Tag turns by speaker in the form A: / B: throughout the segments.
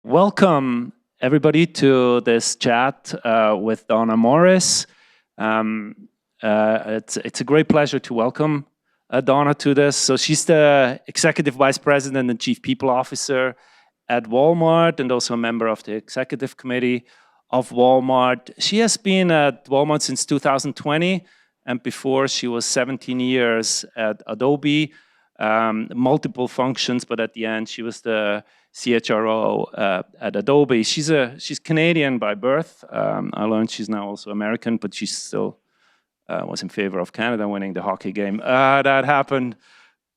A: Welcome, everybody, to this chat with Donna Morris. It's a great pleasure to welcome Donna to this. So she's the Executive Vice President and Chief People Officer at Walmart and also a member of the Executive Committee of Walmart. She has been at Walmart since 2020, and before she was 17 years at Adobe, multiple functions, but at the end she was the CHRO at Adobe. She's Canadian by birth. I learned she's now also American, but she still was in favor of Canada winning the hockey game. That happened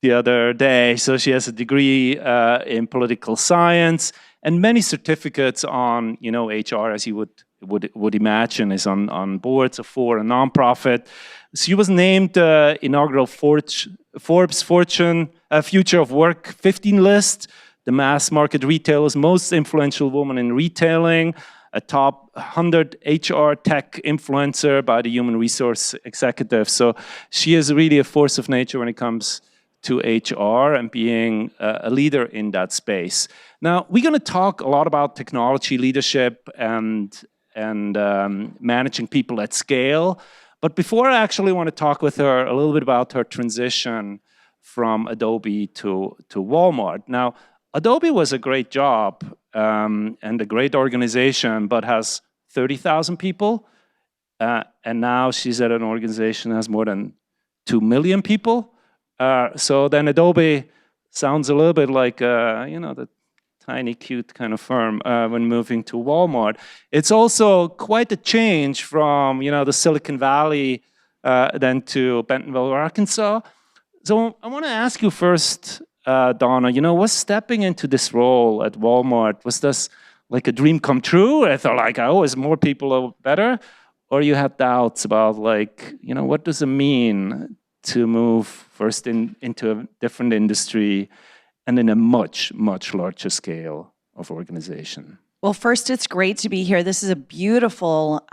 A: the other day. So she has a degree in political science and many certificates on, HR, as you would imagine, is on boards for a nonprofit. She was named inaugural Forbes Fortune Future of Work 15 list, the mass market retailer's most influential woman in retailing, a top 100 HR tech influencer by the Human Resource Executive. So she is really a force of nature when it comes to HR and being a leader in that space. Now, we're going to talk a lot about technology leadership and managing people at scale. But before, I actually want to talk with her a little bit about her transition from Adobe to Walmart. Now, Adobe was a great job and a great organization, but has 30,000 people. And now she's at an organization that has more than 2 million people. So then Adobe sounds a little bit like, the tiny, cute kind of firm when moving to Walmart. It's also quite a change from, the Silicon Valley then to Bentonville, Arkansas. So I want to ask you first, Donna, was stepping into this role at Walmart, was this like a dream come true? I thought always more people are better. Or you had doubts about what does it mean to move first into a different industry and in a much, much larger scale of organization?
B: Well, first, it's great to be here. This is a beautiful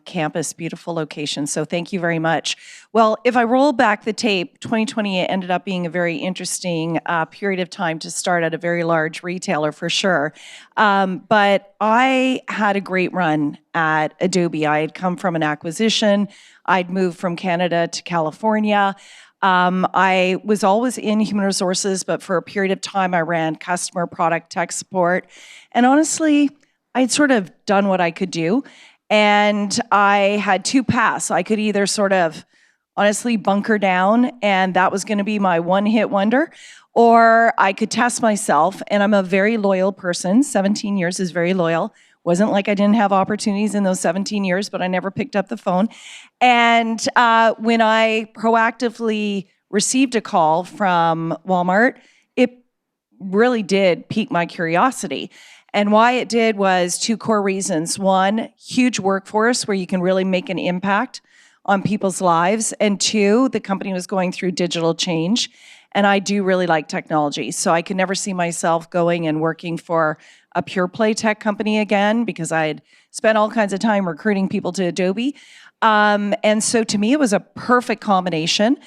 B: campus, beautiful location, so thank you very much. Well, if I roll back the tape, 2020 ended up being a very interesting period of time to start at a very large retailer, for sure. But I had a great run at Adobe. I had come from an acquisition. I'd moved from Canada to California. I was always in human resources, but for a period of time, I ran customer, product, tech support. And honestly, I'd sort of done what I could do. And I had two paths. I could either sort of honestly bunker down, and that was going to be my one-hit wonder, or I could test myself. And I'm a very loyal person. 17 years is very loyal. Wasn't like I didn't have opportunities in those 17 years, but I never picked up the phone. And when I proactively received a call from Walmart, it really did pique my curiosity. And why it did was two core reasons. One, huge workforce where you can really make an impact on people's lives. And two, the company was going through digital change. And I do really like technology. So I could never see myself going and working for a pure play tech company again, because I had spent all kinds of time recruiting people to Adobe. And so to me, it was a perfect combination.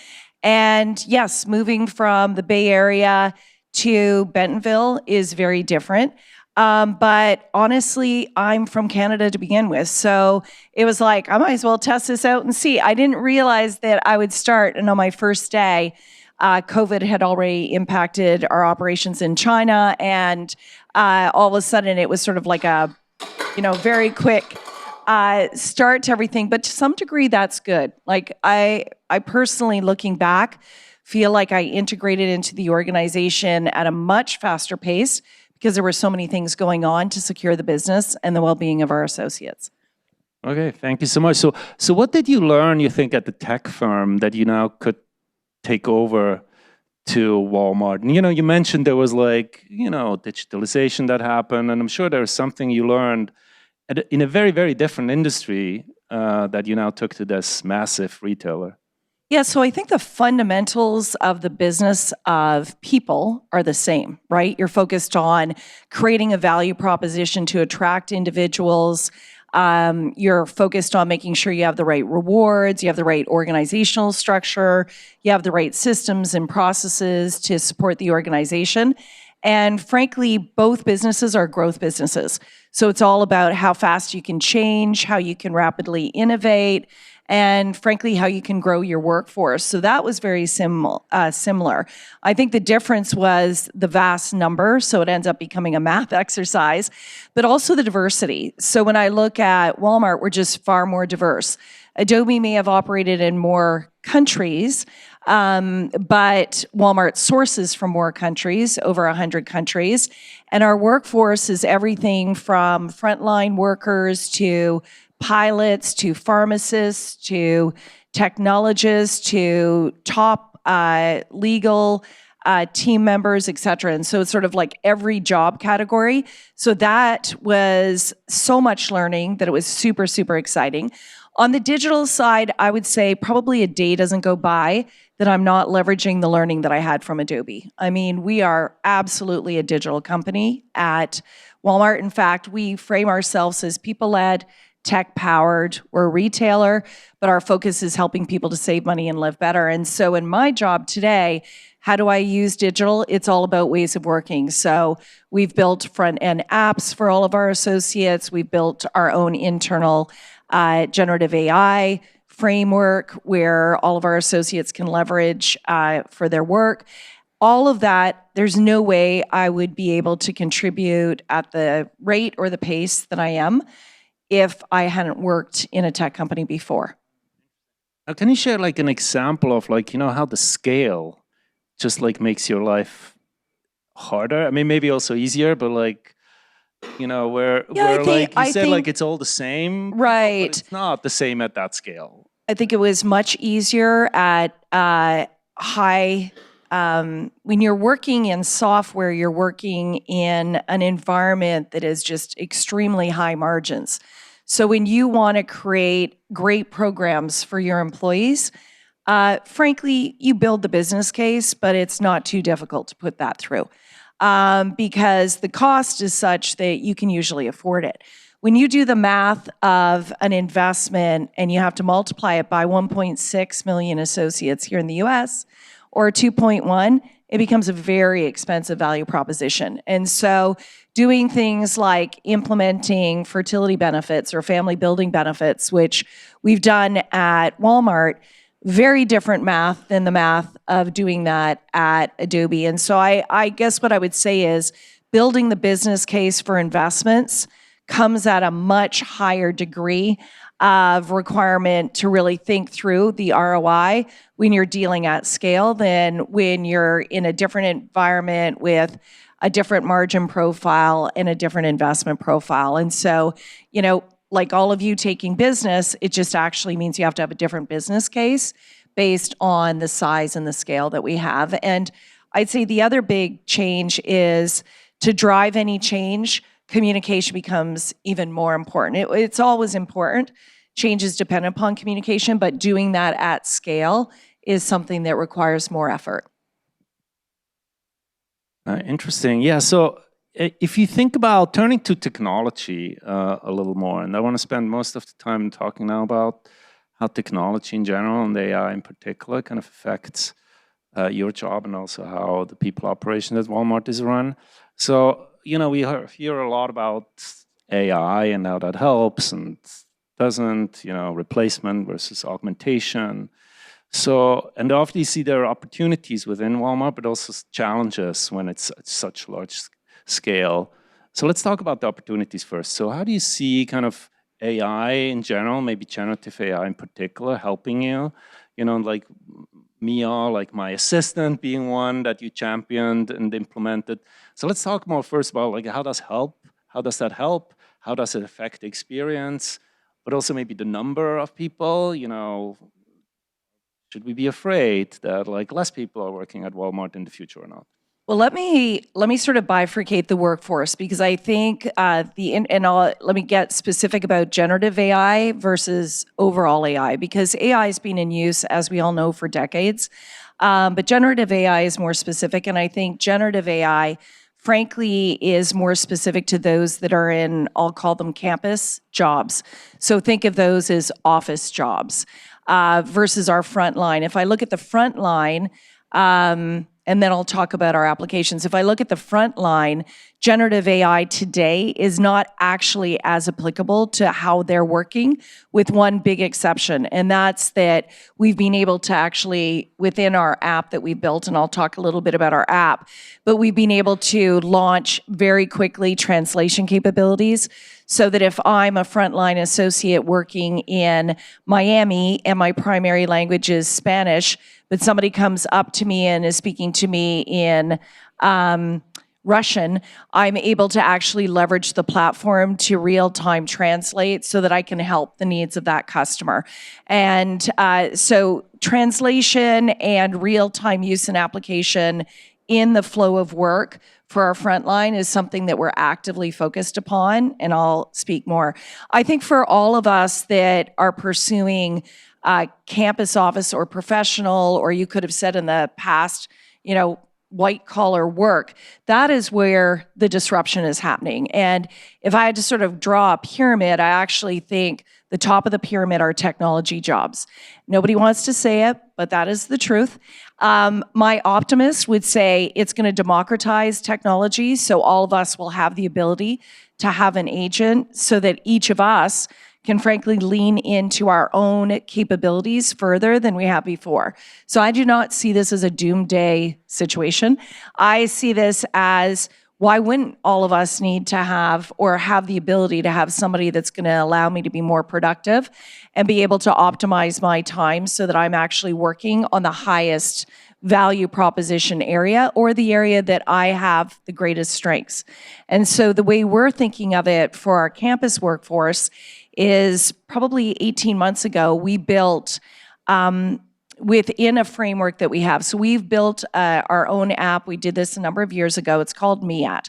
B: And yes, moving from the Bay Area to Bentonville is very different. But honestly, I'm from Canada to begin with. So it was like, I might as well test this out and see. I didn't realize that I would start, and on my first day, COVID had already impacted our operations in China, and all of a sudden it was sort of like a, very quick start to everything. But to some degree, that's good. Like I personally, looking back, feel like I integrated into the organization at a much faster pace because there were so many things going on to secure the business and the well-being of our associates.
A: Okay, thank you so much. So what did you learn, you think, at the tech firm that you now could take over to Walmart? And you mentioned there was digitalization that happened, and I'm sure there was something you learned in a very, very different industry that you now took to this massive retailer.
B: Yeah, so I think the fundamentals of the business of people are the same, right? You're focused on creating a value proposition to attract individuals. You're focused on making sure you have the right rewards, you have the right organizational structure, you have the right systems and processes to support the organization. And frankly, both businesses are growth businesses. So it's all about how fast you can change, how you can rapidly innovate, and frankly, how you can grow your workforce. So that was very similar. I think the difference was the vast number, so it ends up becoming a math exercise, but also the diversity. So when I look at Walmart, we're just far more diverse. Adobe may have operated in more countries, but Walmart sources from more countries, over 100 countries. And our workforce is everything from frontline workers to pilots to pharmacists to technologists to top legal team members, et cetera. And so it's sort of like every job category. So that was so much learning that it was super, super exciting. On the digital side, I would say probably a day doesn't go by that I'm not leveraging the learning that I had from Adobe. I mean, we are absolutely a digital company at Walmart. In fact, we frame ourselves as people-led, tech-powered. We're a retailer, but our focus is helping people to save money and live better. And so in my job today, how do I use digital? It's all about ways of working. So we've built front-end apps for all of our associates. We've built our own internal generative AI framework where all of our associates can leverage for their work. All of that, there's no way I would be able to contribute at the rate or the pace that I am if I hadn't worked in a tech company before.
A: Now, can you share like an example of like, how the scale just like makes your life harder? I mean, maybe also easier, but like, where like you said, like it's all the same,
B: right?
A: But it's not the same at that scale.
B: I think it was much easier at high. When you're working in software, you're working in an environment that is just extremely high margins. So when you want to create great programs for your employees, frankly, you build the business case, but it's not too difficult to put that through. Because the cost is such that you can usually afford it. When you do the math of an investment and you have to multiply it by 1.6 million associates here in the US or 2.1, it becomes a very expensive value proposition. And so doing things like implementing fertility benefits or family building benefits, which we've done at Walmart, very different math than the math of doing that at Adobe. And so I guess what I would say is building the business case for investments comes at a much higher degree of requirement to really think through the ROI when you're dealing at scale than when you're in a different environment with a different margin profile and a different investment profile. And so, like all of you taking business, it just actually means you have to have a different business case based on the size and the scale that we have. And I'd say the other big change is to drive any change, communication becomes even more important. It's always important. Change is dependent upon communication, but doing that at scale is something that requires more effort.
A: Interesting. Yeah. So if you think about turning to technology a little more, and I want to spend most of the time talking now about how technology in general and AI in particular kind of affects your job and also how the people operation at Walmart is run. So, we hear a lot about AI and how that helps and doesn't, replacement versus augmentation. So, and obviously there are opportunities within Walmart, but also challenges when it's at such large scale. So let's talk about the opportunities first. So how do you see kind of AI in general, maybe generative AI in particular, helping you? Like Mia, like my assistant being one that you championed and implemented. So let's talk more first about like how does that help? How does it affect the experience? But also maybe the number of people, should we be afraid that like less people are working at Walmart in the future or not?
B: Well, let me sort of bifurcate the workforce because I think let me get specific about generative AI versus overall AI because AI has been in use, as we all know, for decades. But generative AI is more specific, and I think generative AI, frankly, is more specific to those that are in, I'll call them campus jobs. So think of those as office jobs versus our front line. If I look at the front line, and then I'll talk about our applications. If I look at the front line, generative AI today is not actually as applicable to how they're working, with one big exception, and that's that we've been able to actually, within our app that we built, and I'll talk a little bit about our app, but we've been able to launch very quickly translation capabilities, so that if I'm a frontline associate working in Miami and my primary language is Spanish, but somebody comes up to me and is speaking to me in Russian, I'm able to actually leverage the platform to real-time translate so that I can help the needs of that customer. And so translation and real-time use and application in the flow of work for our frontline is something that we're actively focused upon, and I'll speak more. I think for all of us that are pursuing campus office or professional, or you could have said in the past, white collar work, that is where the disruption is happening. And if I had to sort of draw a pyramid, I actually think the top of the pyramid are technology jobs. Nobody wants to say it, but that is the truth. My optimist would say it's going to democratize technology, so all of us will have the ability to have an agent, so that each of us can frankly lean into our own capabilities further than we have before. So I do not see this as a doomsday situation. I see this as, why wouldn't all of us need to have, or have the ability to have, somebody that's going to allow me to be more productive and be able to optimize my time so that I'm actually working on the highest value proposition area, or the area that I have the greatest strengths. And so the way we're thinking of it for our campus workforce is, probably 18 months ago, we built within a framework that we have. So we've built our own app. We did this a number of years ago. It's called MEAT.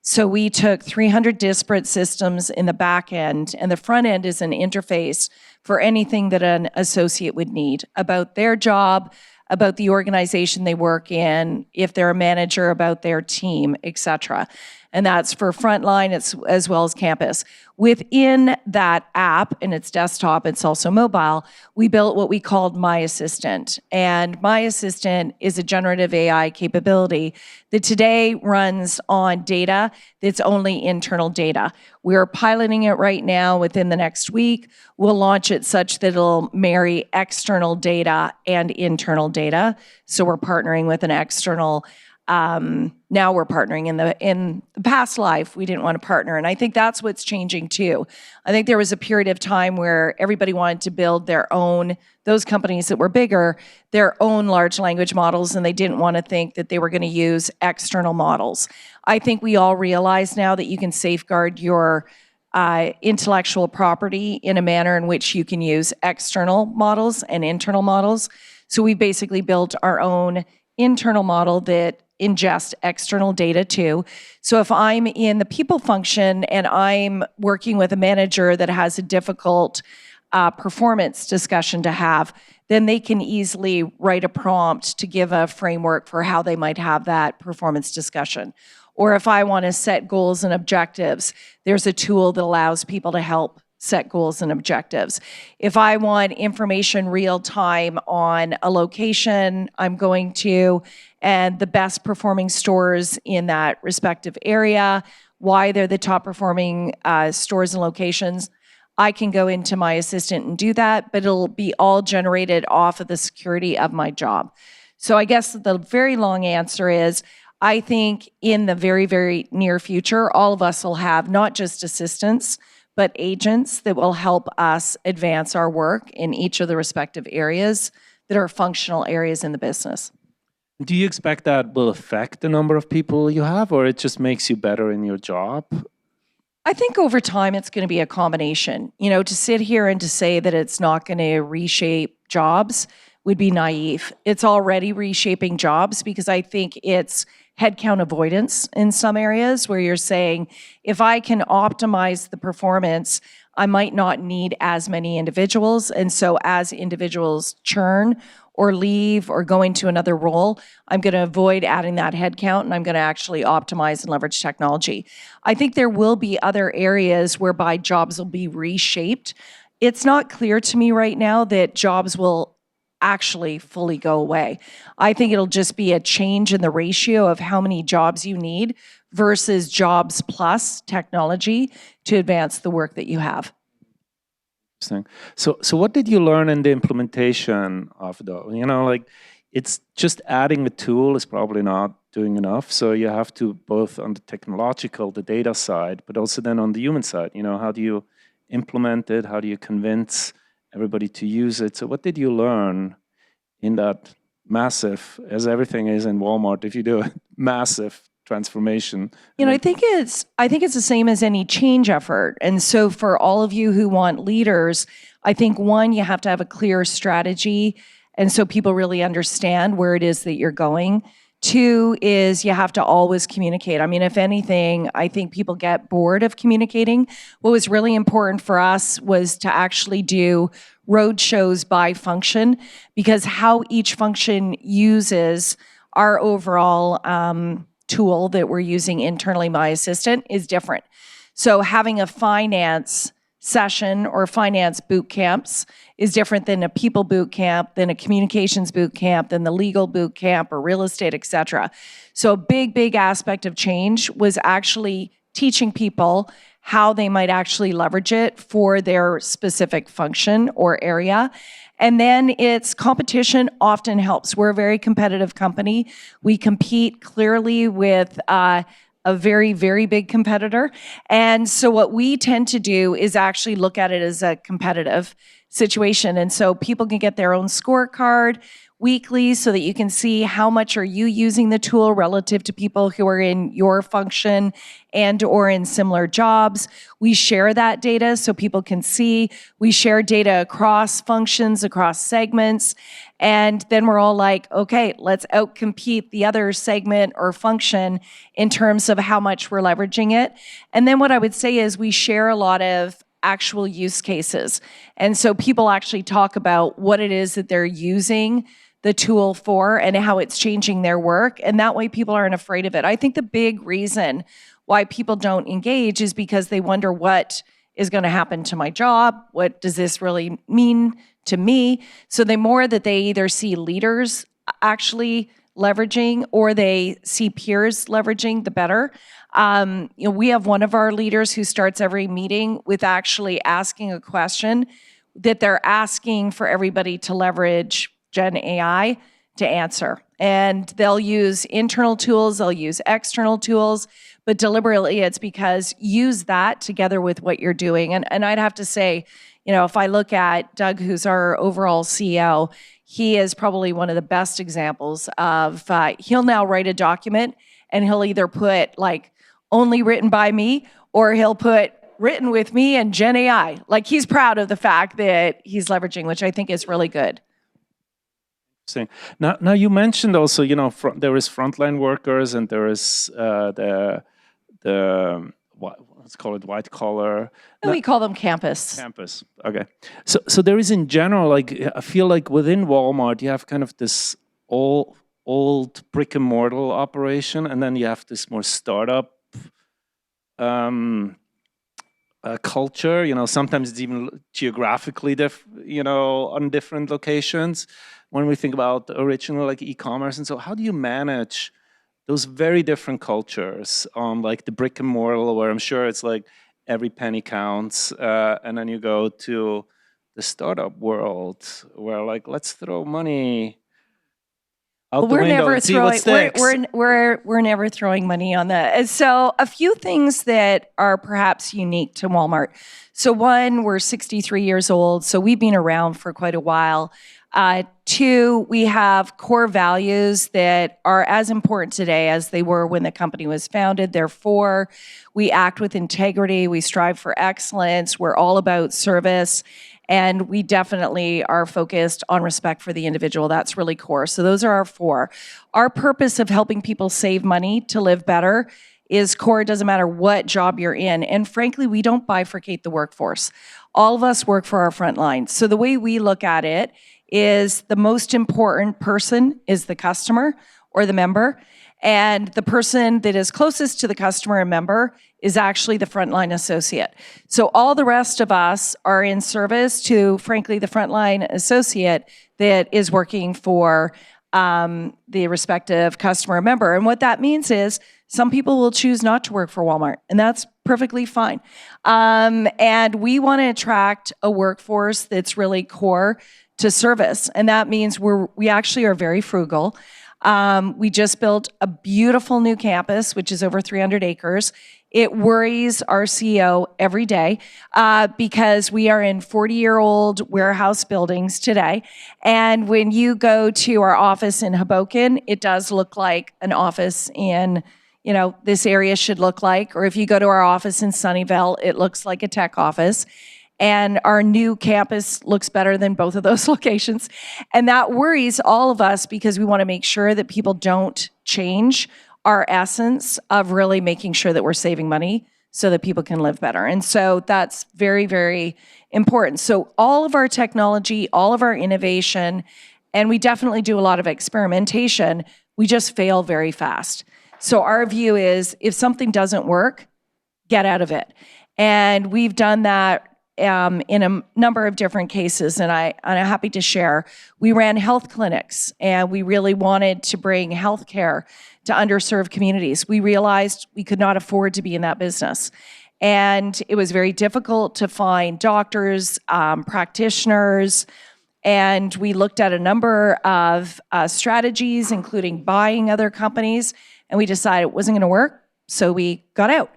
B: So we took 300 disparate systems in the back end, and the front end is an interface for anything that an associate would need about their job, about the organization they work in, if they're a manager, about their team, etc. And that's for frontline as well as campus. Within that app, and it's desktop, it's also mobile, we built what we called My Assistant. And My Assistant is a generative AI capability that today runs on data that's only internal data. We're piloting it right now. Within the next week, we'll launch it such that it'll marry external data and internal data. So we're partnering with an external. Now we're partnering. In the past life, we didn't want to partner, and I think that's what's changing too. I think there was a period of time where everybody wanted to build their own, those companies that were bigger, their own large language models, and they didn't want to think that they were going to use external models. I think we all realize now that you can safeguard your intellectual property in a manner in which you can use external models and internal models. So we basically built our own internal model that ingest external data too. So if I'm in the people function and I'm working with a manager that has a difficult performance discussion to have, then they can easily write a prompt to give a framework for how they might have that performance discussion. Or if I want to set goals and objectives, there's a tool that allows people to help set goals and objectives. If I want information real time on a location I'm going to, and the best performing stores in that respective area, why they're the top performing stores and locations, I can go into My Assistant and do that, but it'll be all generated off of the security of my job. So I guess the very long answer is, I think in the very, very near future, all of us will have not just assistants, but agents that will help us advance our work in each of the respective areas that are functional areas in the business.
A: Do you expect that will affect the number of people you have, or it just makes you better in your job?
B: I think over time it's going to be a combination. To sit here and to say that it's not going to reshape jobs would be naive. It's already reshaping jobs, because I think it's headcount avoidance in some areas where you're saying, if I can optimize the performance, I might not need as many individuals. And so as individuals churn or leave or go into another role, I'm going to avoid adding that headcount, and I'm going to actually optimize and leverage technology. I think there will be other areas whereby jobs will be reshaped. It's not clear to me right now that jobs will actually fully go away. I think it'll just be a change in the ratio of how many jobs you need versus jobs plus technology to advance the work that you have.
A: Interesting. So what did you learn in the implementation of the, like, it's just adding a tool is probably not doing enough. So you have to both on the technological, the data side, but also then on the human side, how do you implement it? How do you convince everybody to use it? So what did you learn in that massive, as everything is in Walmart, if you do a massive transformation?
B: I think it's the same as any change effort. And so for all of you who want leaders, I think one, you have to have a clear strategy, and so people really understand where it is that you're going. Two is you have to always communicate. I mean, if anything, I think people get bored of communicating. What was really important for us was to actually do road shows by function, because how each function uses our overall tool that we're using internally, My Assistant, is different. So having a finance session or finance boot camps is different than a people boot camp, than a communications boot camp, than the legal boot camp or real estate, et cetera. So a big aspect of change was actually teaching people how they might actually leverage it for their specific function or area. And then it's competition often helps. We're a very competitive company. We compete clearly with a very big competitor. And so what we tend to do is actually look at it as a competitive situation. And so people can get their own scorecard weekly so that you can see how much are you using the tool relative to people who are in your function and or in similar jobs. We share that data so people can see. We share data across functions, across segments, and then we're all like, okay, let's outcompete the other segment or function in terms of how much we're leveraging it. And then what I would say is we share a lot of actual use cases. And so people actually talk about what it is that they're using the tool for and how it's changing their work. And that way people aren't afraid of it. I think the big reason why people don't engage is because they wonder what is going to happen to my job. What does this really mean to me? So the more that they either see leaders actually leveraging or they see peers leveraging, the better. We have one of our leaders who starts every meeting with actually asking a question that they're asking for everybody to leverage Gen AI to answer. And they'll use internal tools, they'll use external tools, but deliberately it's because use that together with what you're doing. And I'd have to say, if I look at Doug, who's our overall CEO, he is probably one of the best examples of, he'll now write a document and he'll either put like only written by me or he'll put written with me and Gen AI. Like he's proud of the fact that he's leveraging, which I think is really good.
A: Now you mentioned also, there is frontline workers and there is the let's call it white collar.
B: We call them campus.
A: Campus, okay. So there is in general, like I feel like within Walmart you have kind of this old brick and mortar operation, and then you have this more startup culture. Sometimes it's even geographically on different locations. When we think about the original like e-commerce, and so how do you manage those very different cultures on like the brick and mortar, where I'm sure it's like every penny counts, and then you go to the startup world where like let's throw money out the window and see what sticks.
B: We're never throwing money on that. And so a few things that are perhaps unique to Walmart. So one, we're 63 years old, so we've been around for quite a while. Two, we have core values that are as important today as they were when the company was founded. Therefore, we act with integrity, we strive for excellence, we're all about service, and we definitely are focused on respect for the individual. That's really core. So those are our four. Our purpose of helping people save money to live better is core. It doesn't matter what job you're in. And frankly, we don't bifurcate the workforce. All of us work for our front line. So the way we look at it is the most important person is the customer or the member. And the person that is closest to the customer and member is actually the frontline associate. So all the rest of us are in service to, frankly, the frontline associate that is working for the respective customer or member. And what that means is some people will choose not to work for Walmart, and that's perfectly fine. And we want to attract a workforce that's really core to service, and that means we actually are very frugal. We just built a beautiful new campus, which is over 300 acres. It worries our CEO every day because we are in 40-year-old warehouse buildings today. And when you go to our office in Hoboken, it does look like an office in, this area should look like. Or if you go to our office in Sunnyvale, it looks like a tech office. And our new campus looks better than both of those locations. And that worries all of us because we want to make sure that people don't change our essence of really making sure that we're saving money so that people can live better. And so that's very, very important. So all of our technology, all of our innovation, and we definitely do a lot of experimentation, we just fail very fast. So our view is if something doesn't work, get out of it. And we've done that in a number of different cases, and I'm happy to share. We ran health clinics, and we really wanted to bring healthcare to underserved communities. We realized we could not afford to be in that business. And it was very difficult to find doctors, practitioners, and we looked at a number of strategies, including buying other companies, and we decided it wasn't going to work, so we got out.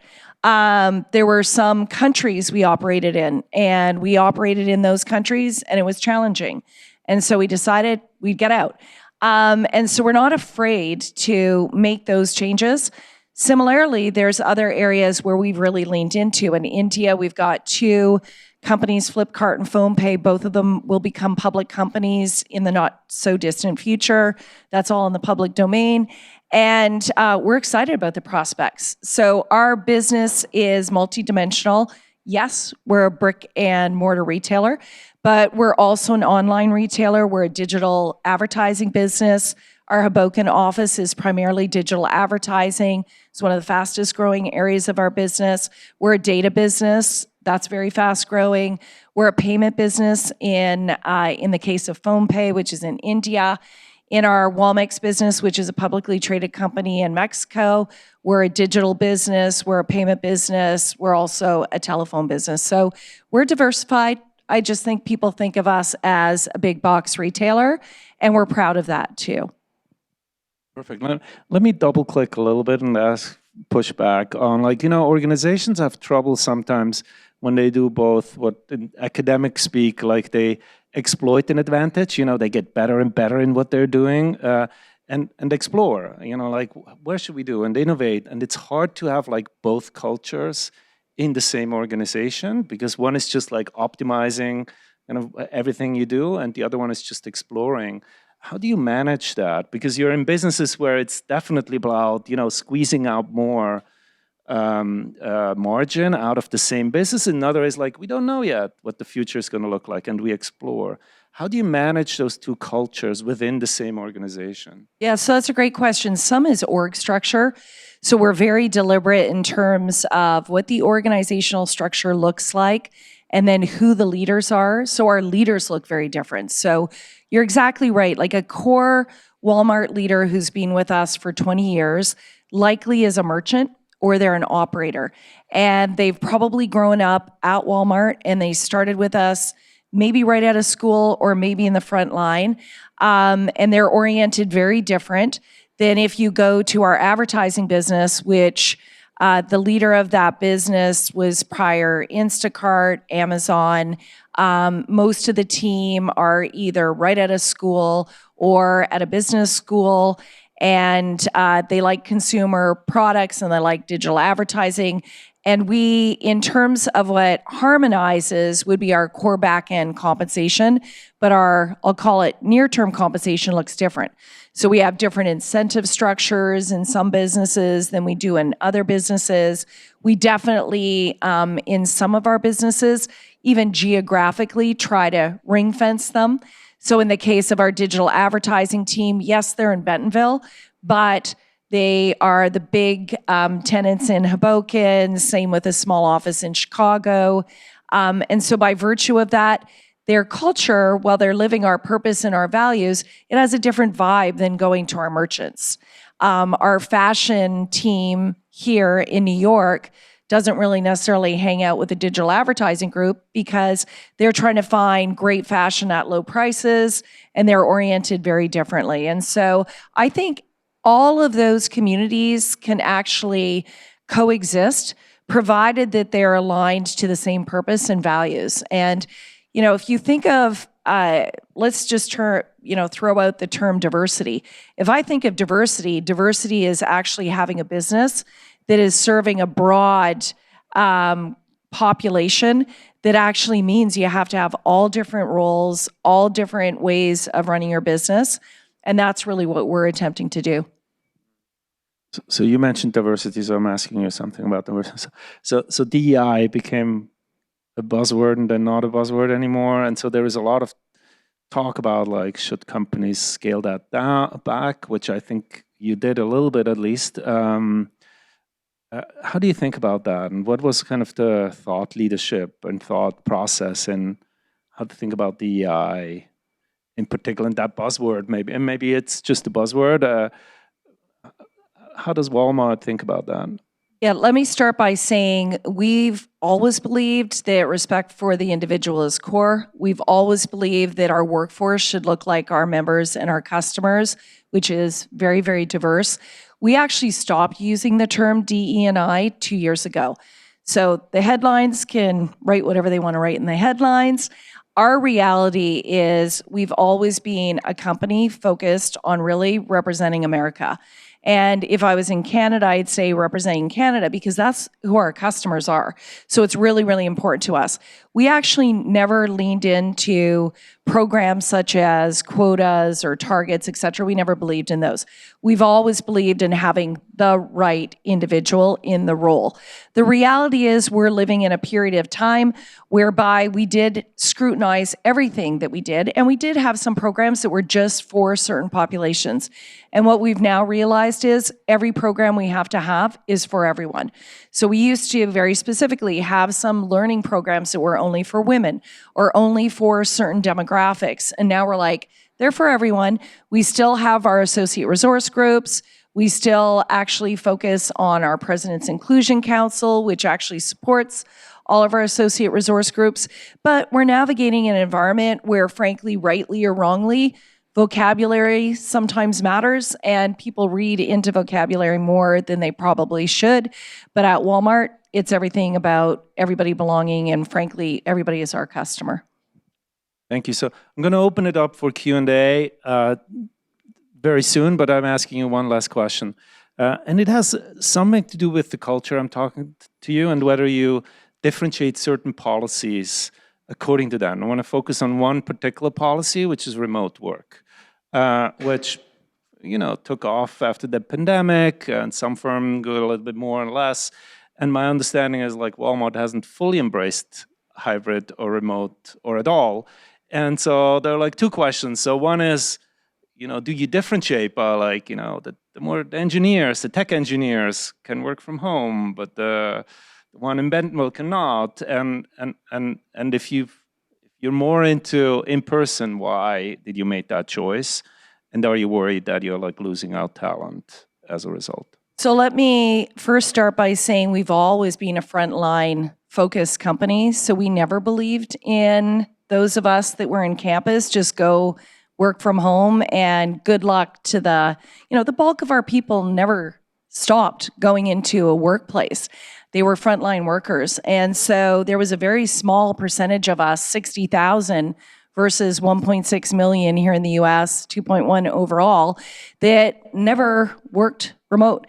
B: There were some countries we operated in, and we operated in those countries, and it was challenging. And so we decided we'd get out. And so we're not afraid to make those changes. Similarly, there's other areas where we've really leaned into. In India, we've got 2 companies, Flipkart and PhonePe. Both of them will become public companies in the not so distant future. That's all in the public domain. And we're excited about the prospects. So our business is multidimensional. Yes, we're a brick and mortar retailer, but we're also an online retailer. We're a digital advertising business. Our Hoboken office is primarily digital advertising. It's one of the fastest growing areas of our business. We're a data business. That's very fast growing. We're a payment business in the case of PhonePe, which is in India. In our Walmex business, which is a publicly traded company in Mexico, we're a digital business, we're a payment business, we're also a telephone business. So we're diversified. I just think people think of us as a big box retailer, and we're proud of that too.
A: Perfect. Let me double click a little bit and push back on, organizations have trouble sometimes when they do both what in academic speak, like they exploit an advantage, they get better and better in what they're doing, and explore, where should we do and innovate? And it's hard to have both cultures in the same organization because one is just optimizing everything you do, and the other one is just exploring. How do you manage that? Because you're in businesses where it's definitely about, squeezing out more margin out of the same business. Another is we don't know yet what the future is going to look like, and we explore. How do you manage those 2 cultures within the same organization?
B: Yeah, so that's a great question. Some is org structure. So we're very deliberate in terms of what the organizational structure looks like and then who the leaders are. So our leaders look very different. So you're exactly right. A core Walmart leader who's been with us for 20 years likely is a merchant or they're an operator. And they've probably grown up at Walmart and they started with us maybe right out of school or maybe in the front line. And they're oriented very different than if you go to our advertising business, which the leader of that business was prior Instacart, Amazon. Most of the team are either right out of school or at a business school, and they like consumer products and they like digital advertising. And we, in terms of what harmonizes, would be our core back-end compensation, but our, I'll call it near-term compensation looks different. So we have different incentive structures in some businesses than we do in other businesses. We definitely, in some of our businesses, even geographically try to ring fence them. So in the case of our digital advertising team, yes, they're in Bentonville, but They are the big tenants in Hoboken, same with a small office in Chicago. And so by virtue of that, their culture, while they're living our purpose and our values, it has a different vibe than going to our merchants. Our fashion team here in New York doesn't really necessarily hang out with the digital advertising group because they're trying to find great fashion at low prices and they're oriented very differently. And so I think all of those communities can actually coexist provided that they're aligned to the same purpose and values. And, you know, if you think of, let's just throw out the term diversity. If I think of diversity, diversity is actually having a business that is serving a broad population that actually means you have to have all different roles, all different ways of running your business. And that's really what we're attempting to do.
A: So you mentioned diversity, so I'm asking you something about diversity. So DEI became a buzzword and then not a buzzword anymore. And so there is a lot of talk about, like, should companies scale that back, which I think you did a little bit at least. How do you think about that? And what was kind of the thought leadership and thought process and how to think about DEI in particular, and that buzzword maybe? And maybe it's just a buzzword. How does Walmart think about that?
B: Yeah, let me start by saying we've always believed that respect for the individual is core. We've always believed that our workforce should look like our members and our customers, which is very, very diverse. We actually stopped using the term DE&I 2 years ago. So the headlines can write whatever they want to write in the headlines. Our reality is we've always been a company focused on really representing America. And if I was in Canada, I'd say representing Canada because that's who our customers are. So it's really, really important to us. We actually never leaned into programs such as quotas or targets, et cetera. We never believed in those. We've always believed in having the right individual in the role. The reality is we're living in a period of time whereby we did scrutinize everything that we did, and we did have some programs that were just for certain populations. And what we've now realized is every program we have to have is for everyone. So we used to very specifically have some learning programs that were only for women or only for certain demographics. And now we're like, they're for everyone. We still have our associate resource groups. We still actually focus on our President's Inclusion Council, which actually supports all of our associate resource groups. But we're navigating an environment where, frankly, rightly or wrongly, vocabulary sometimes matters, and people read into vocabulary more than they probably should. But at Walmart, it's everything about everybody belonging, and frankly, everybody is our customer.
A: Thank you. So I'm going to open it up for Q&A very soon, but I'm asking you one last question. And it has something to do with the culture I'm talking to you and whether you differentiate certain policies according to that. And I want to focus on one particular policy, which is remote work. Which, you know, took off after the pandemic, and some firms go a little bit more and less. And my understanding is, like, Walmart hasn't fully embraced hybrid or remote or at all. And so there are like two questions. So one is, you know, do you differentiate by, like, you know, the engineers, the tech engineers can work from home, but the one in Bentonville cannot. And if you're more into in-person, why did you make that choice? And are you worried that you're, like, losing out talent as a result?
B: So let me first start by saying we've always been a frontline focused company. So we never believed in those of us that were in campus just go work from home and good luck to the bulk of our people never stopped going into a workplace. They were frontline workers. And so there was a very small percentage of us, 60,000 versus 1.6 million here in the US, 2.1 overall, that never worked remote.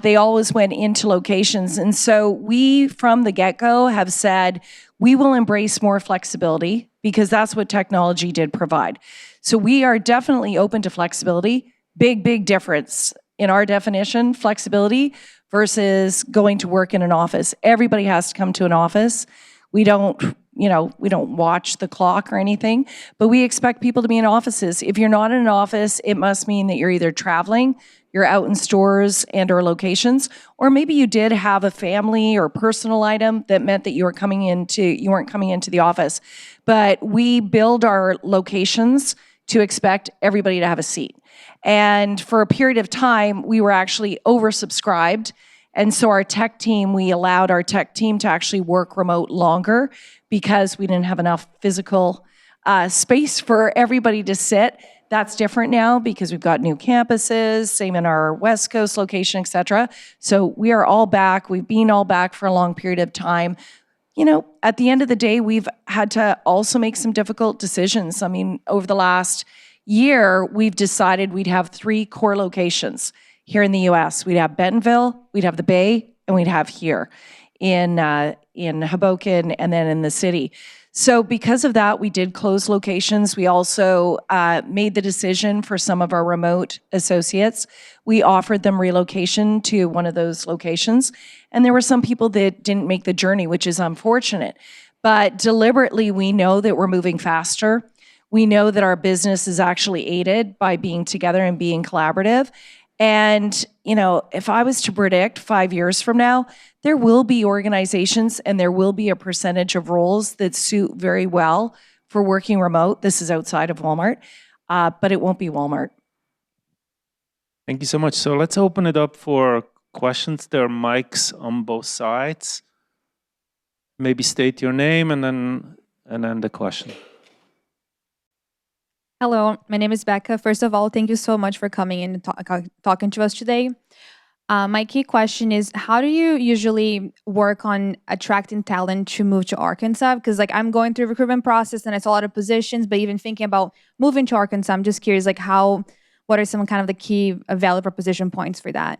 B: They always went into locations. And so we, from the get-go, have said we will embrace more flexibility because that's what technology did provide. So we are definitely open to flexibility. Big, big difference in our definition, flexibility versus going to work in an office. Everybody has to come to an office. We don't we don't watch the clock or anything, but we expect people to be in offices. If you're not in an office, it must mean that you're either traveling, you're out in stores and or locations, or maybe you did have a family or personal item that meant that you weren't coming into the office. But we build our locations to expect everybody to have a seat. And for a period of time, we were actually oversubscribed. And so we allowed our tech team to actually work remote longer because we didn't have enough physical space for everybody to sit. That's different now because we've got new campuses, same in our West Coast location, et cetera. So we are all back. We've been all back for a long period of time. At the end of the day, we've had to also make some difficult decisions. I mean, over the last year, we've decided we'd have 3 core locations here in the US. We'd have Bentonville, we'd have the Bay, and we'd have here in Hoboken and then in the city. So because of that, we did close locations. We also made the decision for some of our remote associates. We offered them relocation to one of those locations. And there were some people that didn't make the journey, which is unfortunate. But deliberately, we know that we're moving faster. We know that our business is actually aided by being together and being collaborative. And, if I was to predict 5 years from now, there will be organizations and there will be a percentage of roles that suit very well for working remote. This is outside of Walmart, but it won't be Walmart.
A: Thank you so much. So let's open it up for questions. There are mics on both sides. Maybe state your name and then the question.
C: Hello, my name is Becca. First of all, thank you so much for coming in and talking to us today. My key question is, how do you usually work on attracting talent to move to Arkansas? Because I'm going through a recruitment process and it's a lot of positions, but even thinking about moving to Arkansas, I'm just curious, what are some kind of the key value proposition points for that?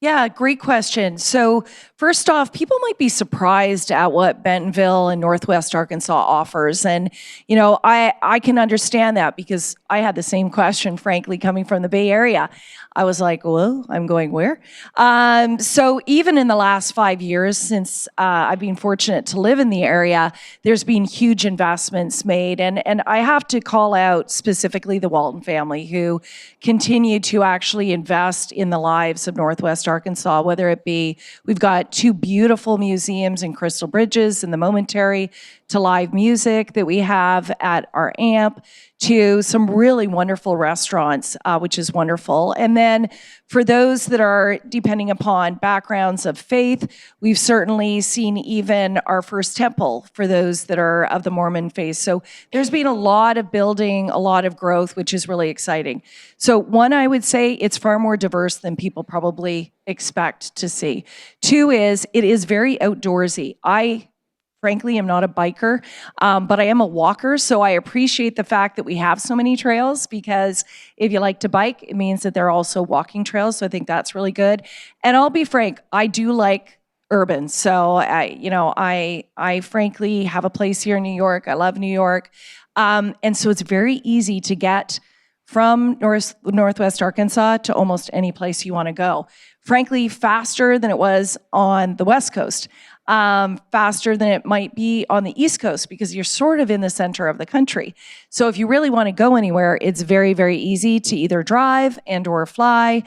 B: Yeah, great question. So first off, people might be surprised at what Bentonville and Northwest Arkansas offers. And, I can understand that because I had the same question, frankly, coming from the Bay Area. I was like, well, I'm going where? So even in the last 5 years, since I've been fortunate to live in the area, there's been huge investments made. And I have to call out specifically the Walton family, who continue to actually invest in the lives of Northwest Arkansas, whether it be, we've got 2 beautiful museums in Crystal Bridges and the Momentary, to live music that we have at our AMP, to some really wonderful restaurants, which is wonderful. And then for those that are depending upon backgrounds of faith, we've certainly seen even our first temple for those that are of the Mormon faith. So there's been a lot of building, a lot of growth, which is really exciting. So one, I would say it's far more diverse than people probably expect to see. 2 is, it is very outdoorsy. Frankly, I'm not a biker, but I am a walker, so I appreciate the fact that we have so many trails, because if you like to bike, it means that there are also walking trails, so I think that's really good. And I'll be frank, I do like urban, so I frankly have a place here in New York. I love New York, and so it's very easy to get from Northwest Arkansas to almost any place you want to go. Frankly, faster than it was on the West Coast. Faster than it might be on the East Coast, because you're sort of in the center of the country. So if you really want to go anywhere, it's very, very easy to either drive and or fly.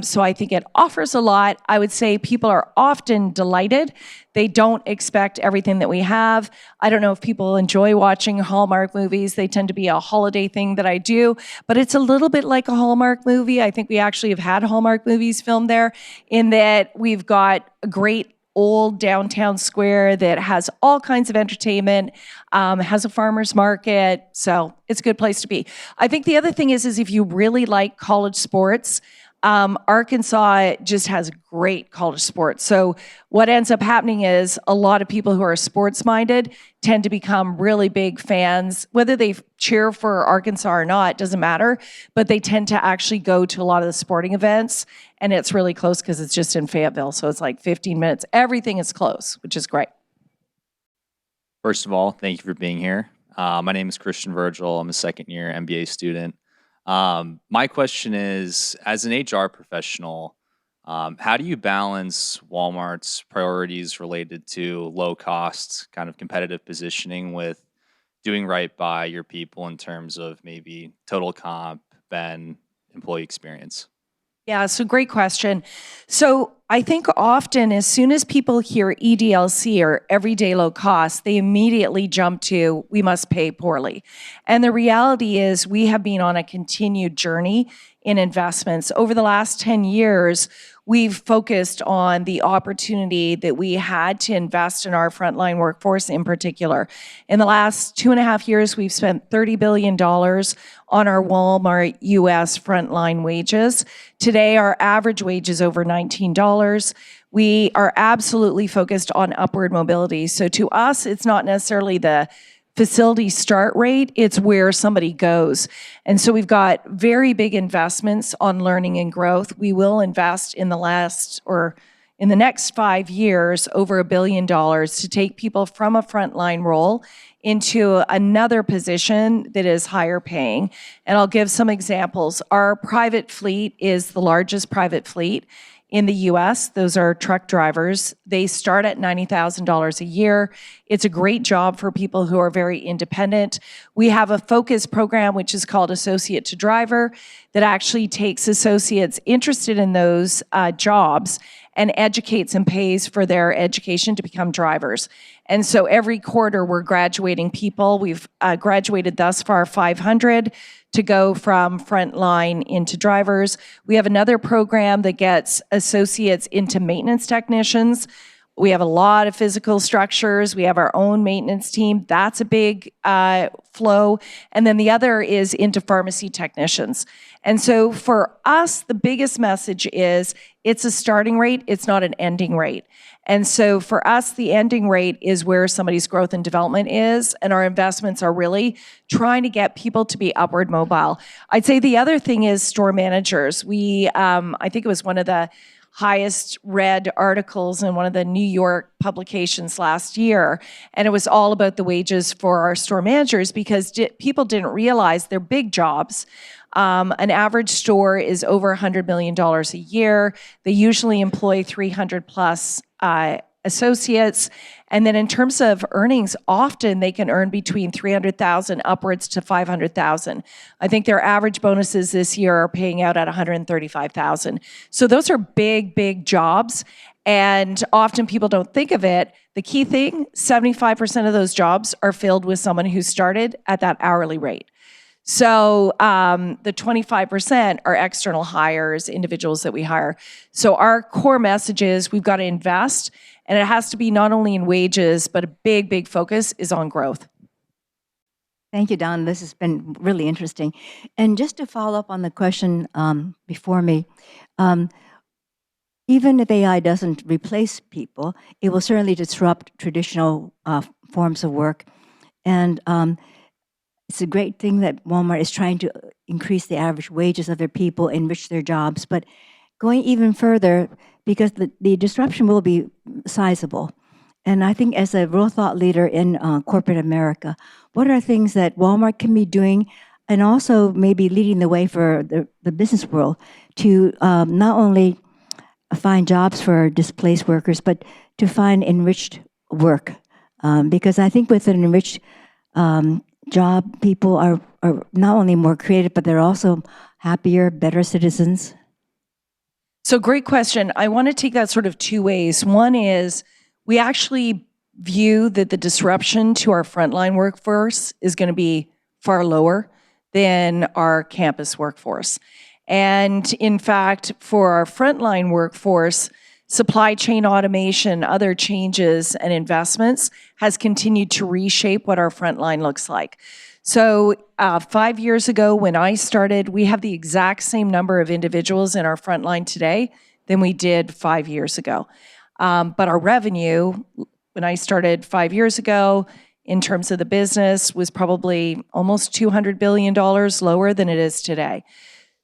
B: So I think it offers a lot. I would say people are often delighted. They don't expect everything that we have. I don't know if people enjoy watching Hallmark movies. They tend to be a holiday thing that I do, but it's a little bit like a Hallmark movie. I think we actually have had Hallmark movies filmed there, in that we've got a great old downtown square that has all kinds of entertainment, has a farmer's market, so it's a good place to be. I think the other thing is if you really like college sports, Arkansas just has great college sports. So what ends up happening is a lot of people who are sports-minded tend to become really big fans. Whether they cheer for Arkansas or not, doesn't matter, but they tend to actually go to a lot of the sporting events, and it's really close because it's just in Fayetteville, so it's like 15 minutes. Everything is close, which is great.
D: First of all, thank you for being here. My name is Christian Virgil. I'm a second-year MBA student. My question is, as an HR professional, How do you balance Walmart's priorities related to low cost, kind of competitive positioning with doing right by your people in terms of maybe total comp and employee experience?
B: Yeah, so great question. So I think often as soon as people hear EDLC or everyday low cost, they immediately jump to we must pay poorly. And the reality is we have been on a continued journey in investments. Over the last 10 years, we've focused on the opportunity that we had to invest in our frontline workforce in particular. In the last 2.5 years, we've spent $30 billion on our Walmart US frontline wages. Today, our average wage is over $19. We are absolutely focused on upward mobility. So to us, it's not necessarily the facility start rate, it's where somebody goes. And so we've got very big investments on learning and growth. We will invest in the next 5 years over $1 billion to take people from a frontline role into another position that is higher paying. And I'll give some examples. Our private fleet is the largest private fleet in the US. Those are truck drivers. They start at $90,000 a year. It's a great job for people who are very independent. We have a focus program, which is called Associate to Driver, that actually takes associates interested in those jobs and educates and pays for their education to become drivers. And so every quarter we're graduating people. We've graduated thus far 500 to go from frontline into drivers. We have another program that gets associates into maintenance technicians. We have a lot of physical structures. We have our own maintenance team. That's a big flow. And then the other is into pharmacy technicians. And so for us, the biggest message is it's a starting rate, it's not an ending rate. And so for us, the ending rate is where somebody's growth and development is, and our investments are really trying to get people to be upward mobile. I'd say the other thing is store managers. I think it was one of the highest read articles in one of the New York publications last year, and it was all about the wages for our store managers because people didn't realize they're big jobs. An average store is over $100 million a year. They usually employ 300 plus associates. And then in terms of earnings, often they can earn between $300,000 upwards to $500,000. I think their average bonuses this year are paying out at $135,000. So those are big, big jobs. And often people don't think of it. The key thing, 75% of those jobs are filled with someone who started at that hourly rate. So the 25% are external hires, individuals that we hire. So our core message is we've got to invest, and it has to be not only in wages, but a big, big focus is on growth.
E: Thank you, Don. This has been really interesting. And just to follow up on the question before me, even if AI doesn't replace people, it will certainly disrupt traditional forms of work. And it's a great thing that Walmart is trying to increase the average wages of their people, enrich their jobs, but going even further, because the disruption will be sizable. And I think as a real thought leader in corporate America, what are things that Walmart can be doing and also maybe leading the way for the business world to not only find jobs for displaced workers, but to find enriched work? Because I think with an enriched job, people are not only more creative, but they're also happier, better citizens.
B: So great question. I want to take that sort of two ways. One is we actually view that the disruption to our frontline workforce is going to be far lower than our campus workforce. And in fact, for our frontline workforce, supply chain automation, other changes and investments has continued to reshape what our frontline looks like. So 5 years ago when I started, we have the exact same number of individuals in our frontline today than we did 5 years ago. But our revenue, when I started 5 years ago, in terms of the business, was probably almost $200 billion lower than it is today.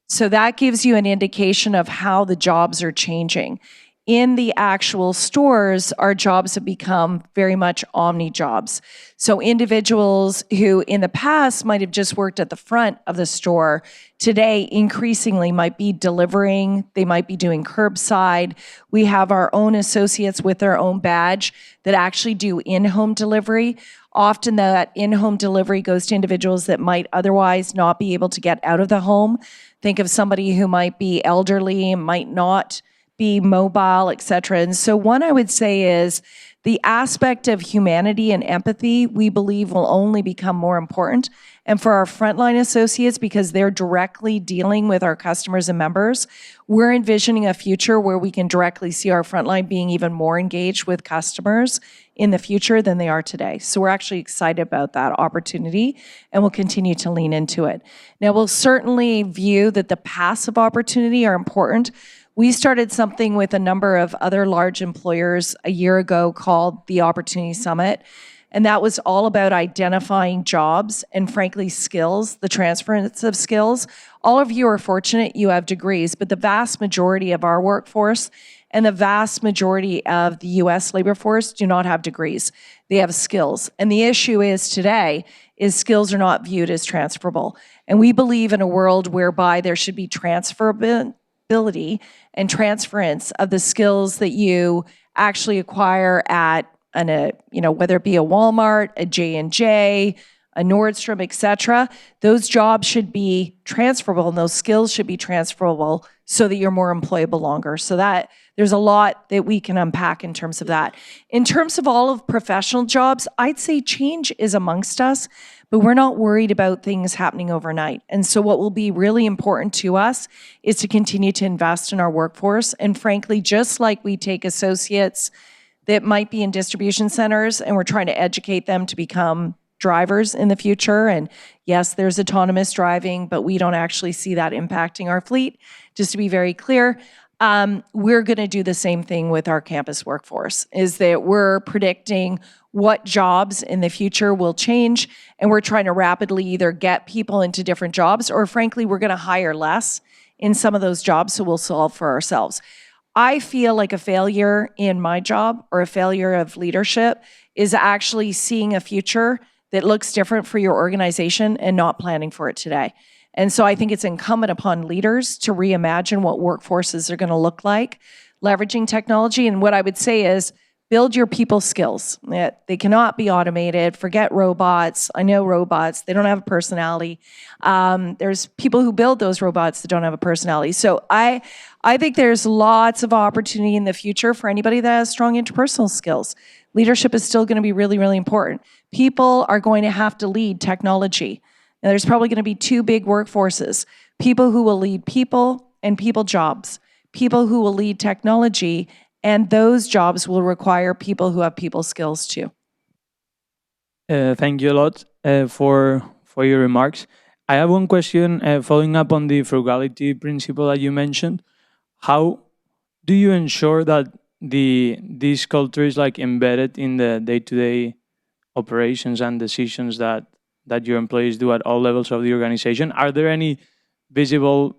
B: So that gives you an indication of how the jobs are changing. in the actual stores, our jobs have become very much omni jobs. So individuals who in the past might have just worked at the front of the store, today increasingly might be delivering, they might be doing curbside. We have our own associates with their own badge that actually do in-home delivery. Often that in-home delivery goes to individuals that might otherwise not be able to get out of the home. Think of somebody who might be elderly, might not be mobile, et cetera. And so one I would say is the aspect of humanity and empathy, we believe will only become more important. And for our frontline associates, because they're directly dealing with our customers and members, we're envisioning a future where we can directly see our frontline being even more engaged with customers in the future than they are today. So we're actually excited about that opportunity, and we'll continue to lean into it. Now, we'll certainly view that the passive opportunity are important. We started something with a number of other large employers a year ago called the Opportunity Summit. And that was all about identifying jobs and, frankly, skills, the transference of skills. All of you are fortunate you have degrees, but the vast majority of our workforce and the vast majority of the US labor force do not have degrees. They have skills. And the issue is today is skills are not viewed as transferable. And we believe in a world whereby there should be transferability and transference of the skills that you actually acquire at whether it be a Walmart, a J&J, a Nordstrom, et cetera. Those jobs should be transferable and those skills should be transferable so that you're more employable longer. So that there's a lot that we can unpack in terms of that. In terms of all of professional jobs, I'd say change is amongst us, but we're not worried about things happening overnight. And so what will be really important to us is to continue to invest in our workforce. And frankly, just like we take associates that might be in distribution centers and we're trying to educate them to become drivers in the future. And yes, there's autonomous driving, but we don't actually see that impacting our fleet. Just to be very clear, we're going to do the same thing with our campus workforce, is that we're predicting what jobs in the future will change, and we're trying to rapidly either get people into different jobs, or frankly, we're going to hire less in some of those jobs, so we'll solve for ourselves. I feel like a failure in my job or a failure of leadership is actually seeing a future that looks different for your organization and not planning for it today. And so I think it's incumbent upon leaders to reimagine what workforces are going to look like, leveraging technology. And what I would say is build your people skills. They cannot be automated. Forget robots. I know robots. They don't have a personality. There's people who build those robots that don't have a personality. So I think there's lots of opportunity in the future for anybody that has strong interpersonal skills. Leadership is still going to be really, really important. People are going to have to lead technology. Now, there's probably going to be two big workforces: people who will lead people and people jobs. People who will lead technology, and those jobs will require people who have people skills too.
F: Thank you a lot for your remarks. I have one question following up on the frugality principle that you mentioned. How do you ensure that this culture is like embedded in the day-to-day operations and decisions that your employees do at all levels of the organization? Are there any visible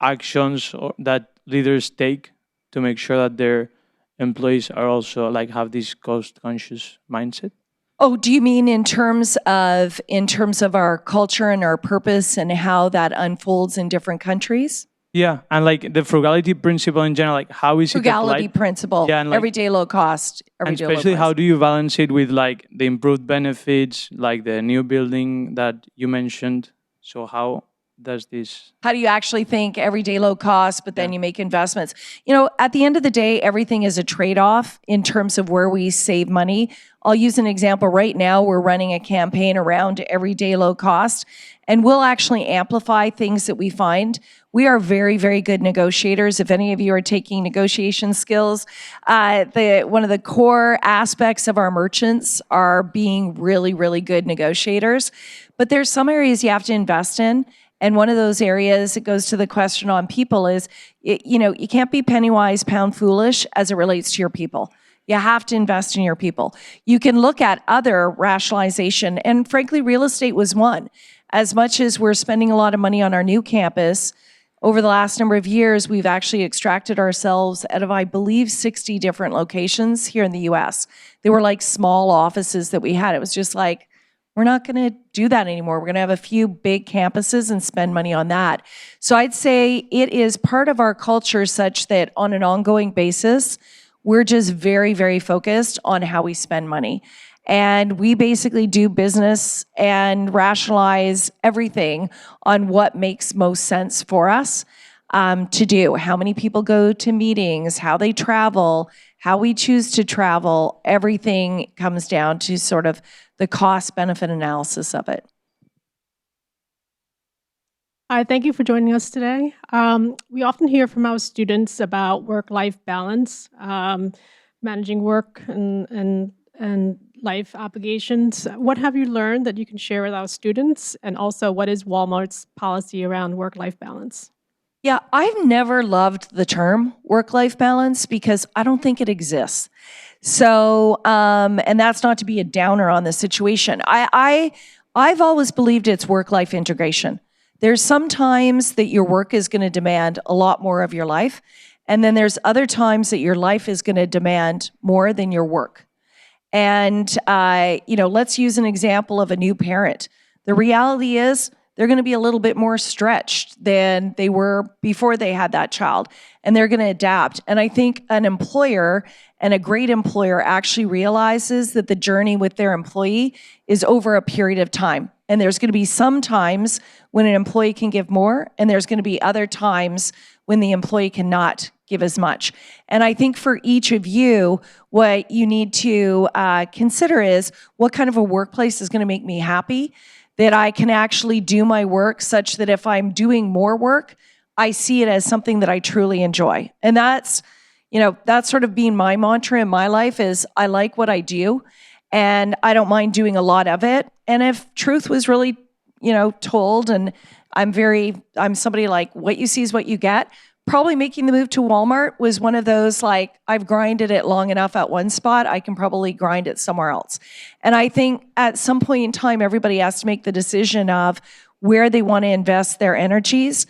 F: actions that leaders take to make sure that their employees are also like have this cost-conscious mindset?
B: Oh, do you mean in terms of our culture and our purpose and how that unfolds in different countries?
F: Yeah, and like the frugality principle in general, like how is
B: frugality
F: it
B: principle?
F: Yeah, and like,
B: everyday low cost.
F: And especially, how do you balance it with like the improved benefits, like the new building that you mentioned? So how does this?
B: How do you actually think everyday low cost, but then you make investments? You know, at the end of the day, everything is a trade-off in terms of where we save money. I'll use an example. Right now, we're running a campaign around everyday low cost, and we'll actually amplify things that we find. We are very, very good negotiators. If any of you are taking negotiation skills, one of the core aspects of our merchants are being really, really good negotiators. But there's some areas you have to invest in. And one of those areas, it goes to the question on people, is, you can't be penny wise, pound foolish as it relates to your people. You have to invest in your people. You can look at other rationalization, and frankly, real estate was one. As much as we're spending a lot of money on our new campus, over the last number of years, we've actually extracted ourselves out of, I believe, 60 different locations here in the US. They were like small offices that we had. It was just like, we're not going to do that anymore. We're going to have a few big campuses and spend money on that. So I'd say it is part of our culture such that on an ongoing basis, we're just very, very focused on how we spend money. And we basically do business and rationalize everything on what makes most sense for us to do. How many people go to meetings, how they travel, how we choose to travel, everything comes down to sort of the cost-benefit analysis of it.
G: Hi, thank you for joining us today. We often hear from our students about work-life balance, managing work and life obligations. What have you learned that you can share with our students? And also, what is Walmart's policy around work-life balance?
B: Yeah, I've never loved the term work-life balance because I don't think it exists. So, and that's not to be a downer on the situation. I've always believed it's work-life integration. There's some times that your work is going to demand a lot more of your life, and then there's other times that your life is going to demand more than your work. And, let's use an example of a new parent. The reality is they're going to be a little bit more stretched than they were before they had that child, and they're going to adapt. And I think an employer and a great employer actually realizes that the journey with their employee is over a period of time. And there's going to be some times when an employee can give more, and there's going to be other times when the employee cannot give as much. And I think for each of you, what you need to consider is what kind of a workplace is going to make me happy, that I can actually do my work such that if I'm doing more work, I see it as something that I truly enjoy. And that's sort of been my mantra in my life is I like what I do and I don't mind doing a lot of it. And if truth was really, told, and I'm somebody like what you see is what you get, probably making the move to Walmart was one of those, like, I've grinded it long enough at one spot, I can probably grind it somewhere else. And I think at some point in time, everybody has to make the decision of where they want to invest their energies.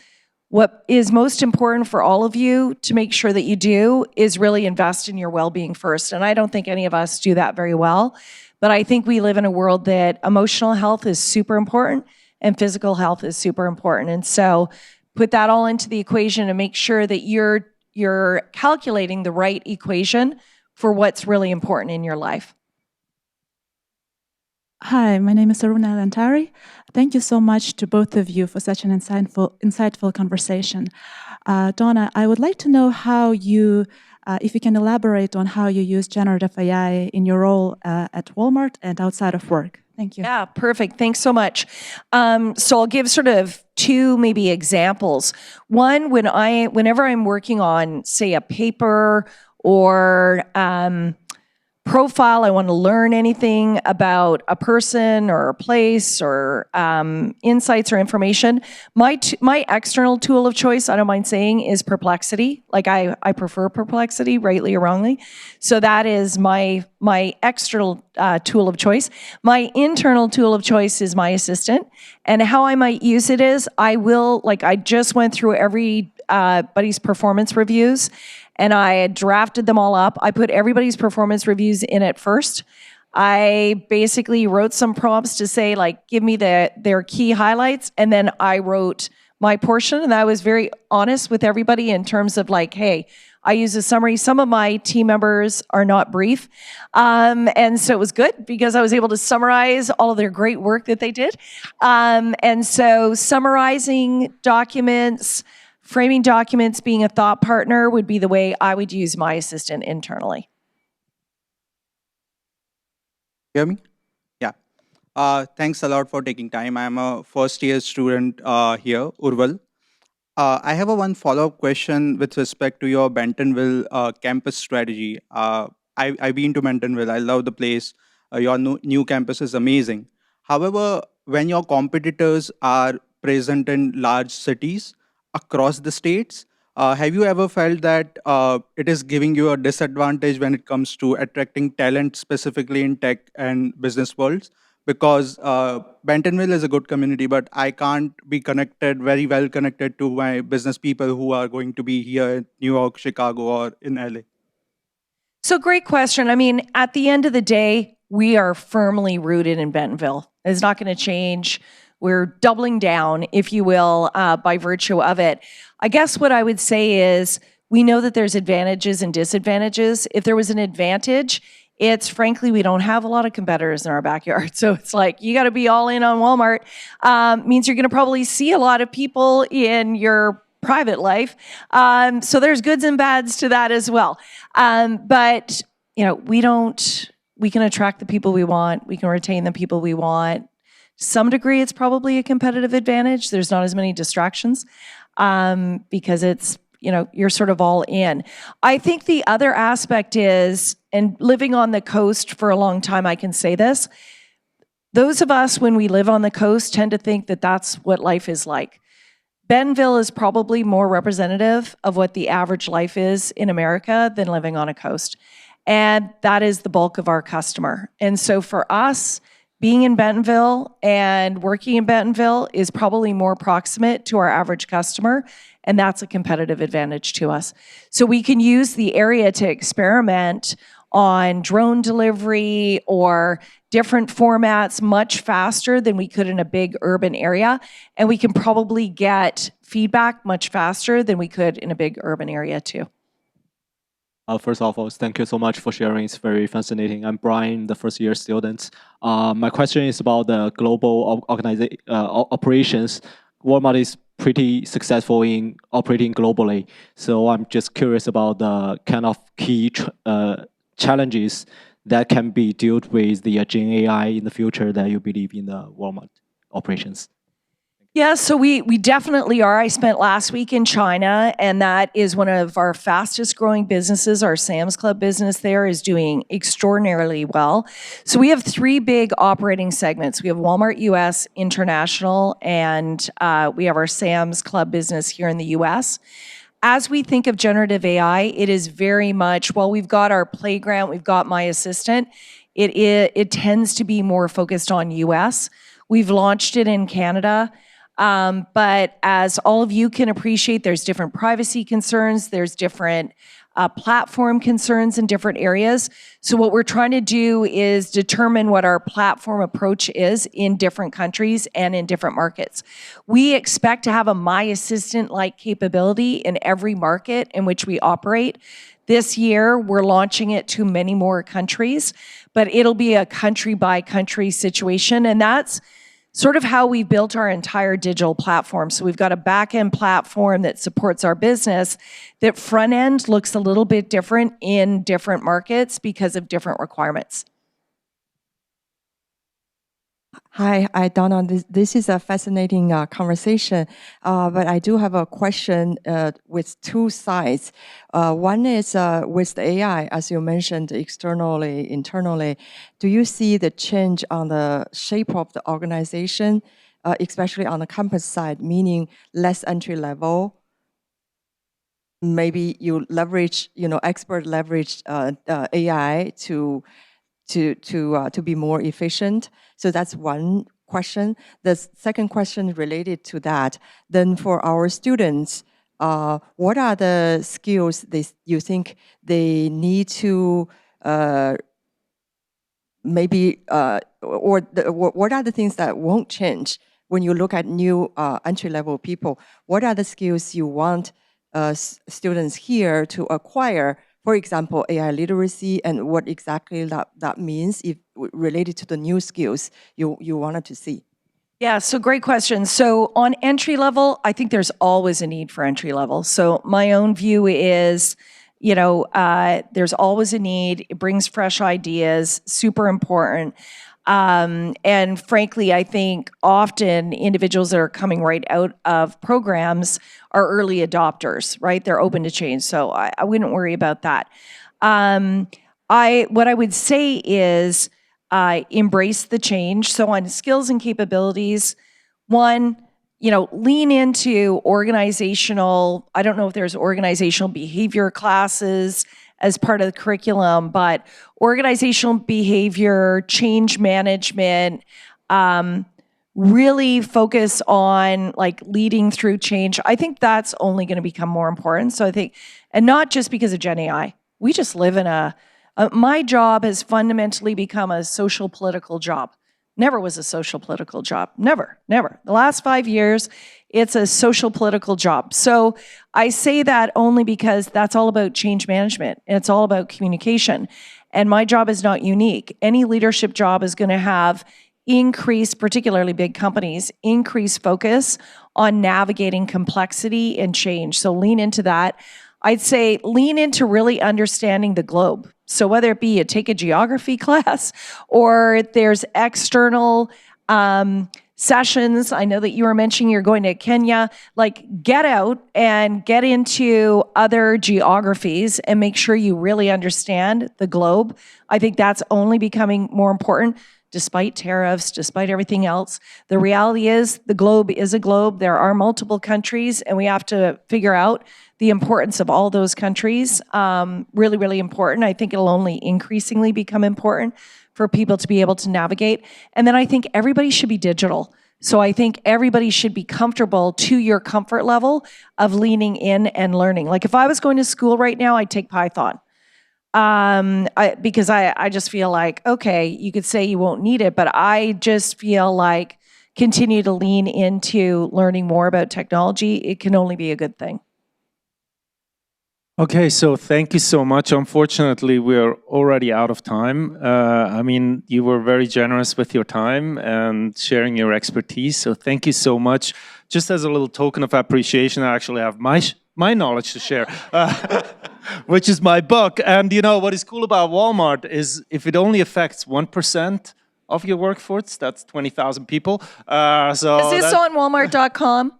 B: What is most important for all of you to make sure that you do is really invest in your well-being first. And I don't think any of us do that very well. But I think we live in a world that emotional health is super important and physical health is super important. And so put that all into the equation and make sure that you're calculating the right equation for what's really important in your life.
H: Hi, my name is Aruna Lantari. Thank you so much to both of you for such an insightful conversation. Donna, I would like to know how you, if you can elaborate on how you use generative AI in your role at Walmart and outside of work. Thank you.
B: Yeah, perfect. Thanks so much. So I'll give sort of two maybe examples. One, whenever I'm working on, say, a paper or profile, I want to learn anything about a person or a place or insights or information. My external tool of choice, I don't mind saying, is Perplexity. Like I prefer Perplexity, rightly or wrongly. So that is my external tool of choice. My internal tool of choice is my assistant. And how I might use it is I just went through everybody's performance reviews, and I had drafted them all up. I put everybody's performance reviews in it first. I basically wrote some prompts to say, like, give me their key highlights, and then I wrote my portion, and I was very honest with everybody in terms of like, hey, I use a summary. Some of my team members are not brief, and so it was good because I was able to summarize all of their great work that they did. And so summarizing documents, framing documents, being a thought partner would be the way I would use my assistant internally.
I: Hear me? Yeah. Thanks a lot for taking time. I'm a first-year student here, Urval. I have one follow-up question with respect to your Bentonville campus strategy. I've been to Bentonville. I love the place. Your new campus is amazing. However, when your competitors are present in large cities across the states, have you ever felt that it is giving you a disadvantage when it comes to attracting talent, specifically in tech and business worlds? because Bentonville is a good community, but I can't be connected, very well connected to my business people who are going to be here in New York, Chicago, or in LA.
B: So great question. I mean, at the end of the day, we are firmly rooted in Bentonville. It's not going to change. We're doubling down, if you will, by virtue of it. I guess what I would say is we know that there's advantages and disadvantages. If there was an advantage, it's frankly, we don't have a lot of competitors in our backyard. So it's like, you got to be all in on Walmart. Means you're going to probably see a lot of people in your private life. So there's goods and bads to that as well. But you know, we can attract the people we want. We can retain the people we want. To some degree, it's probably a competitive advantage. There's not as many distractions because it's, you know, you're sort of all in. I think the other aspect is, and living on the coast for a long time, I can say this, those of us when we live on the coast tend to think that that's what life is like. Bentonville is probably more representative of what the average life is in America than living on a coast. And that is the bulk of our customer. And so for us, being in Bentonville and working in Bentonville is probably more proximate to our average customer, and that's a competitive advantage to us. So we can use the area to experiment on drone delivery or different formats much faster than we could in a big urban area. And we can probably get feedback much faster than we could in a big urban area too.
J: First of all, thank you so much for sharing. It's very fascinating. I'm Brian, the first year student. My question is about the global operations. Walmart is pretty successful in operating globally. So I'm just curious about the kind of key challenges that can be dealt with the Gen AI in the future that you believe in the Walmart operations.
B: Yeah, so we definitely are. I spent last week in China, and that is one of our fastest growing businesses. Our Sam's Club business there is doing extraordinarily well. So we have three big operating segments. We have Walmart US, International, and we have our Sam's Club business here in the US. As we think of generative AI, it is very much, while we've got our playground, we've got My Assistant, it tends to be more focused on US. We've launched it in Canada. But as all of you can appreciate, there's different privacy concerns, there's different platform concerns in different areas. So what we're trying to do is determine what our platform approach is in different countries and in different markets. We expect to have a My Assistant-like capability in every market in which we operate. This year, we're launching it to many more countries, but it'll be a country-by-country situation, and that's sort of how we built our entire digital platform. So we've got a back-end platform that supports our business. That front end looks a little bit different in different markets because of different requirements.
K: Hi, Donna. This is a fascinating conversation, but I do have a question with two sides. One is with the AI, as you mentioned, externally, internally. Do you see the change on the shape of the organization, especially on the campus side, meaning less entry level? Maybe you leverage, expert leverage AI to be more efficient. So that's one question. The second question related to that, then for our students, what are the skills you think they need to what are the things that won't change when you look at new entry-level people? What are the skills you want students here to acquire? For example, AI literacy, and what exactly that means if related to the new skills you wanted to see.
B: Yeah, so great question. So on entry level, I think there's always a need for entry level. So my own view is, there's always a need. It brings fresh ideas, super important. And frankly, I think often individuals that are coming right out of programs are early adopters, right? They're open to change. So I wouldn't worry about that. What I would say is embrace the change. So on skills and capabilities, one, lean into organizational, I don't know if there's organizational behavior classes as part of the curriculum, but organizational behavior, change management, really focus on like leading through change. I think that's only going to become more important. So I think, and not just because of Gen AI, we just live in my job has fundamentally become a social political job. Never was a social political job. Never. The last 5 years, it's a social political job. So I say that only because that's all about change management. And it's all about communication. And my job is not unique. Any leadership job is going to have increased, particularly big companies, increased focus on navigating complexity and change. So lean into that. I'd say lean into really understanding the globe. So whether it be you take a geography class or there's external sessions. I know that you were mentioning you're going to Kenya. Like, get out and get into other geographies and make sure you really understand the globe. I think that's only becoming more important. Despite tariffs, despite everything else, the reality is the globe is a globe. There are multiple countries, and we have to figure out the importance of all those countries. Really, really important. I think it'll only increasingly become important for people to be able to navigate. And then I think everybody should be digital. So I think everybody should be comfortable to your comfort level of leaning in and learning. Like if I was going to school right now, I'd take Python. Because I just feel like, okay, you could say you won't need it, but I just feel like continue to lean into learning more about technology. It can only be a good thing.
A: Okay, so thank you so much. Unfortunately, we're already out of time. I mean, you were very generous with your time and sharing your expertise. So thank you so much. Just as a little token of appreciation, I actually have my knowledge to share, which is my book. And you know, what is cool about Walmart is if it only affects 1% of your workforce, that's 20,000 people. Is
B: this on Walmart.com,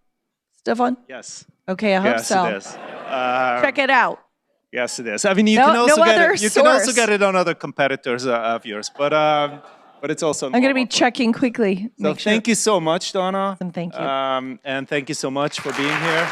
B: Stephan?
A: Yes.
B: Okay, I hope so.
A: Yes, it is.
B: Check it out.
A: Yes, it is. I mean, you can also get it on other competitors of yours, but it's also.
B: I'm going to be checking quickly.
A: So thank you so much, Donna.
B: And thank you.
A: And thank you so much for being here.